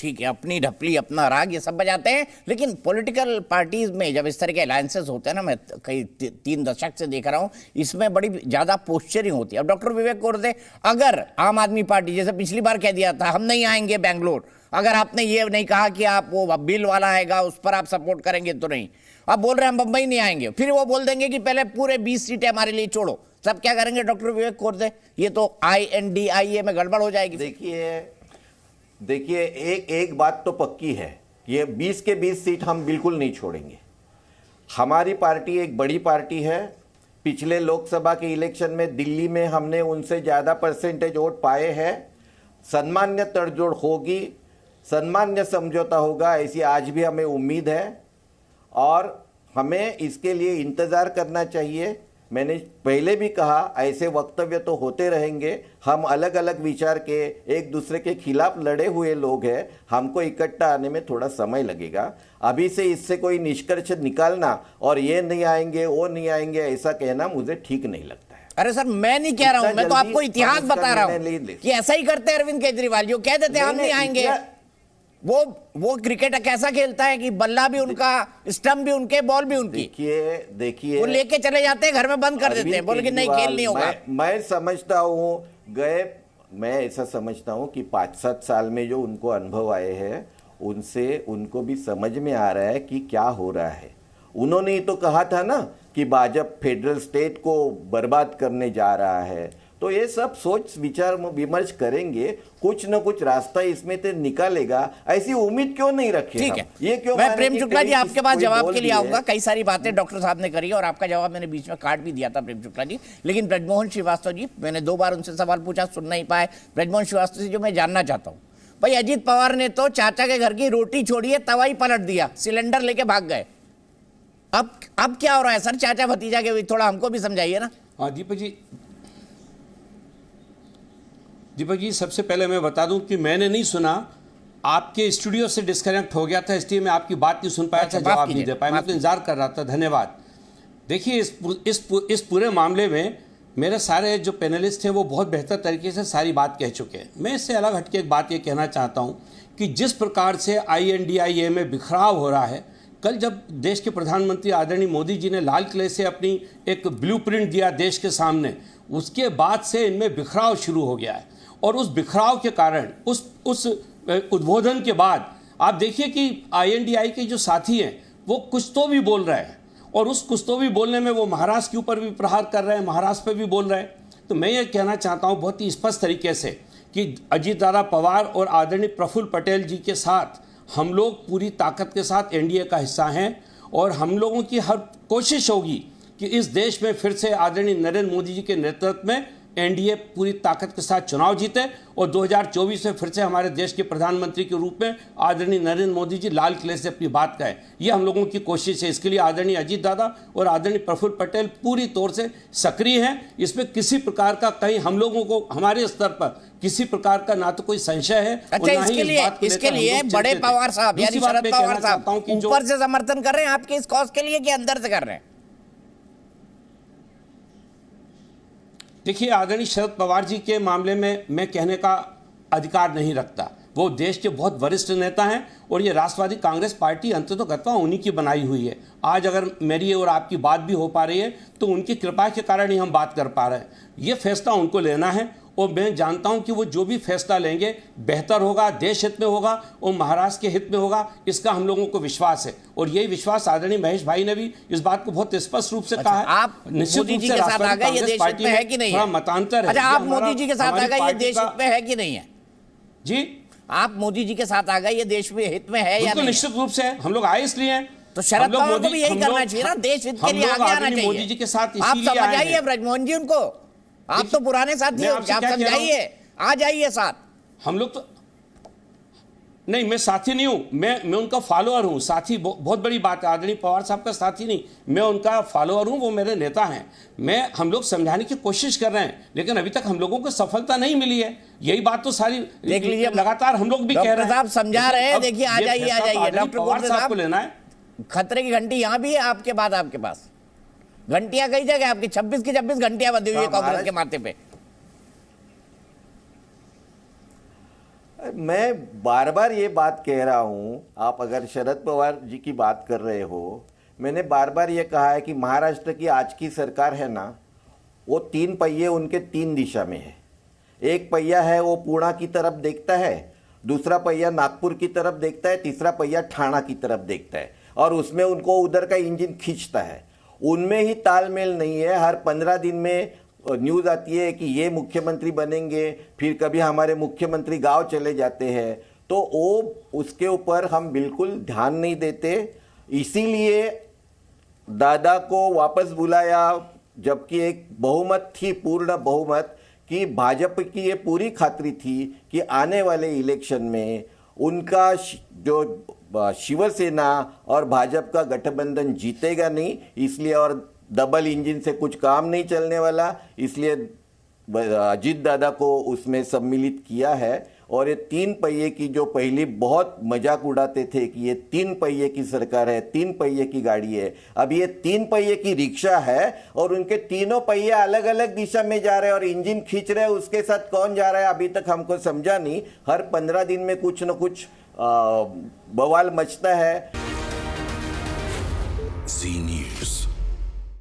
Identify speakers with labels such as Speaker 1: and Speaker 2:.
Speaker 1: ठीक है, अपनी ढपली अपना राग ये सब बजाते हैं, लेकिन पॉलिटिकल पार्टीज में जब इस तरह के अलायंसेस होते हैं ना, मैं कई 3 दशक से देख रहा हूं, इसमें बड़ी ज्यादा पोस्चरिंग होती है। अब डॉक्टर विवेक गोरदे, अगर आम आदमी पार्टी जैसे पिछली बार कह दिया था हम नहीं आएंगे बेंगलोर, अगर आपने ये नहीं कहा कि आप वो बिल वाला आएगा उस पर आप सपोर्ट करेंगे तो नहीं, अब बोल रहे हैं हम बंबई नहीं आएंगे, फिर वो बोल देंगे कि पहले पूरे 20 सीटें हमारे लिए छोड़ो, सब क्या करेंगे डॉक्टर विवेक गोरदे? ये तो INDIA में गड़बड़ हो जाएगी।
Speaker 2: देखिए एक बात तो पक्की है, ये 20 के 20 सीट हम बिल्कुल नहीं छोड़ेंगे। हमारी पार्टी एक बड़ी पार्टी है। पिछले लोकसभा के इलेक्शन में दिल्ली में हमने उनसे ज़्यादा परसेंटेज वोट पाए हैं। सन्मान्य तड़जोड़ होगी, सन्मान्य समझौता होगा, ऐसी आज भी हमें उम्मीद है और हमें इसके लिए इंतज़ार करना चाहिए। मैंने पहले भी कहा, ऐसे वक्तव्य तो होते रहेंगे। हम अलग अलग विचार के एक दूसरे के खिलाफ लड़े हुए लोग हैं, हमको इकट्ठा आने में थोड़ा समय लगेगा। अभी से इससे कोई निष्कर्ष निकालना और ये नहीं आएंगे वो नहीं आएंगे ऐसा कहना मुझे ठीक नहीं लगता है।
Speaker 1: अरे सर, मैं नहीं कह रहा हूं, मैं तो आपको इतिहास बता रहा हूं कि ऐसा ही करते अरविंद केजरीवाल, जो कह देते हम नहीं आएंगे। वो क्रिकेट कैसा खेलता है कि बल्ला भी उनका, स्टंप भी उनके, बॉल भी उनकी।
Speaker 2: देखिए
Speaker 1: वो लेके चले जाते हैं, घर में बंद कर देते हैं, बोल के नहीं खेल नहीं होगा।
Speaker 2: मैं समझता हूँ मैं ऐसा समझता हूँ कि 5-7 साल में जो उनको अनुभव आए हैं उनसे उनको भी समझ में आ रहा है कि क्या हो रहा है। उन्होंने ही तो कहा था ना कि भाजपा फेडरल स्टेट को बर्बाद करने जा रहा है। तो ये सब सोच विचार विमर्श करेंगे, कुछ न कुछ रास्ता इसमें से निकालेगा, ऐसी उम्मीद क्यों नहीं रखे?
Speaker 1: ठीक है,
Speaker 2: ये क्यों?
Speaker 1: मैं प्रेम शुक्ला जी आपके पास जवाब के लिए आऊंगा। कई सारी बातें डॉक्टर साहब ने करी और आपका जवाब मैंने बीच में काट भी दिया था प्रेम शुक्ला जी, लेकिन ब्रजमोहन श्रीवास्तव जी, मैंने 2 बार उनसे सवाल पूछा, सुन नहीं पाए। ब्रजमोहन श्रीवास्तव से जो मैं जानना चाहता हूँ, भाई अजीत पवार ने तो चाचा के घर की रोटी छोड़िए तवा ही पलट दिया, सिलेंडर लेके भाग गए। अब क्या हो रहा है सर चाचा भतीजा के? थोड़ा हमको भी समझाइए ना।
Speaker 3: हाँ दीपक जी, सबसे पहले मैं बता दूं कि मैंने नहीं सुना, आपके स्टूडियो से डिस्कनेक्ट हो गया था, इसलिए मैं आपकी बात नहीं सुन पाया था, जवाब नहीं दे पाया। मैं तो इंतजार कर रहा था। धन्यवाद। देखिए, इस पूरे मामले में मेरे सारे जो पैनलिस्ट हैं वो बहुत बेहतर तरीके से सारी बात कह चुके हैं। मैं इससे अलग हटके एक बात ये कहना चाहता हूँ कि जिस प्रकार से INDIA में बिखराव हो रहा है, कल जब देश के प्रधानमंत्री आदरणीय मोदी जी ने लाल किले से अपनी एक ब्लूप्रिंट दिया देश के सामने, उसके बाद से इनमें बिखराव शुरू हो गया है। और उस बिखराव के कारण, उस उद्बोधन के बाद आप देखिए कि INDIA के जो साथी हैं वो कुछ तो भी बोल रहे हैं, और उस कुछ तो भी बोलने में वो महाराष्ट्र के ऊपर भी प्रहार कर रहे हैं, महाराष्ट्र पे भी बोल रहे हैं। तो मैं ये कहना चाहता हूँ बहुत ही स्पष्ट तरीके से कि अजीतदादा पवार और आदरणीय प्रफुल्ल पटेल जी के साथ हम लोग पूरी ताकत के साथ NDA का हिस्सा हैं, और हम लोगों की हर कोशिश होगी कि इस देश में फिर से आदरणीय नरेंद्र मोदी जी के नेतृत्व में NDA पूरी ताकत के साथ चुनाव जीते और 2024 में फिर से हमारे देश के प्रधानमंत्री के रूप में आदरणीय नरेंद्र मोदी जी लाल किले से अपनी बात कहें। ये हम लोगों की कोशिश है। इसके लिए आदरणीय अजीत दादा और आदरणीय प्रफुल्ल पटेल पूरी तौर से सक्रिय हैं। इसमें किसी प्रकार का कहीं हम लोगों को हमारे स्तर पर किसी प्रकार का ना तो कोई संशय है।
Speaker 1: अच्छा, इसके लिए बड़े पवार साहब यानी शरद पवार साहब ऊपर से समर्थन कर रहे हैं आपके इस कॉज के लिए कि अंदर से कर रहे हैं?
Speaker 3: देखिए, आदरणीय शरद पवार जी के मामले में मैं कहने का अधिकार नहीं रखता। वो देश के बहुत वरिष्ठ नेता हैं और ये राष्ट्रवादी कांग्रेस पार्टी अंततोगत्वा उन्हीं की बनाई हुई है। आज अगर मेरी और आपकी बात भी हो पा रही है तो उनकी कृपा के कारण ही हम बात कर पा रहे हैं। ये फैसला उनको लेना है और मैं जानता हूं कि वो जो भी फैसला लेंगे बेहतर होगा, देश हित में होगा और महाराष्ट्र के हित में होगा, इसका हम लोगों को विश्वास है। और यही विश्वास आदरणीय महेश भाई ने भी इस बात को बहुत स्पष्ट रूप से कहा है।
Speaker 1: आप मोदी जी के साथ आ गए, ये देश हित में है कि नहीं है?
Speaker 3: मतांतर है।
Speaker 1: अच्छा, आप मोदी जी के साथ आ गए, ये देश हित में है कि नहीं है?
Speaker 3: जी,
Speaker 1: आप मोदी जी के साथ आ गए, ये देश में हित में है या नहीं?
Speaker 3: निश्चित रूप से हम लोग आए इसलिए हैं।
Speaker 1: तो शरद पवार को भी यही करना चाहिए ना, देश हित के लिए आगे आना चाहिए।
Speaker 3: मोदी जी के साथ
Speaker 1: आप समझाइए ब्रजमोहन जी उनको, आप तो पुराने साथी हो, आप समझाइए, आ जाइए साथ।
Speaker 3: हम लोग तो नहीं, मैं साथी नहीं हूं, मैं उनका फॉलोअर हूं। साथी बहुत बड़ी बात है। आदरणीय पवार साहब का साथी नहीं, मैं उनका फॉलोअर हूं, वो मेरे नेता हैं। हम लोग समझाने की कोशिश कर रहे हैं, लेकिन अभी तक हम लोगों को सफलता नहीं मिली है। यही बात तो सारी
Speaker 1: देख लीजिए,
Speaker 3: लगातार हम लोग भी कह रहे हैं।
Speaker 1: साहब समझा रहे हैं, देखिए आ जाइए
Speaker 3: डॉक्टर पवार साहब को लेना है।
Speaker 1: खतरे की घंटी यहां भी है आपके बाद, आपके पास घंटियां कई जगह आपकी 26 की 26 घंटियां बंधी हुई है कांग्रेस के माथे पे।
Speaker 2: मैं बार बार ये बात कह रहा हूं, आप अगर शरद पवार जी की बात कर रहे हो, मैंने बार बार ये कहा है कि महाराष्ट्र की आज की सरकार है ना, वो 3 पहिए उनके 3 दिशा में है। एक पहिया है वो पुणे की तरफ देखता है, दूसरा पहिया नागपुर की तरफ देखता है, तीसरा पहिया ठाणा की तरफ देखता है, और उसमें उनको उधर का इंजन खींचता है। उनमें ही तालमेल नहीं है। हर 15 दिन में न्यूज़ आती है कि ये मुख्यमंत्री बनेंगे, फिर कभी हमारे मुख्यमंत्री गांव चले जाते हैं, तो वो उसके ऊपर हम बिल्कुल ध्यान नहीं देते। इसीलिए दादा को वापस बुलाया, जबकि एक बहुमत थी, पूर्ण बहुमत, कि भाजपा की ये पूरी खातरी थी कि आने वाले इलेक्शन में उनका जो शिवसेना और भाजपा का गठबंधन जीतेगा नहीं, इसलिए, और डबल इंजन से कुछ काम नहीं चलने वाला, इसलिए अजीत दादा को उसमें सम्मिलित किया है। और ये 3 पहिए की जो पहली बहुत मजाक उड़ाते थे कि ये 3 पहिए की सरकार है, 3 पहिए की गाड़ी है, अब ये 3 पहिए की रिक्शा है, और उनके तीनों पहिए अलग अलग दिशा में जा रहे हैं और इंजन खींच रहे हैं। उसके साथ कौन जा रहा है अभी तक हमको समझा नहीं। हर 15 दिन में कुछ न कुछ बवाल मचता है।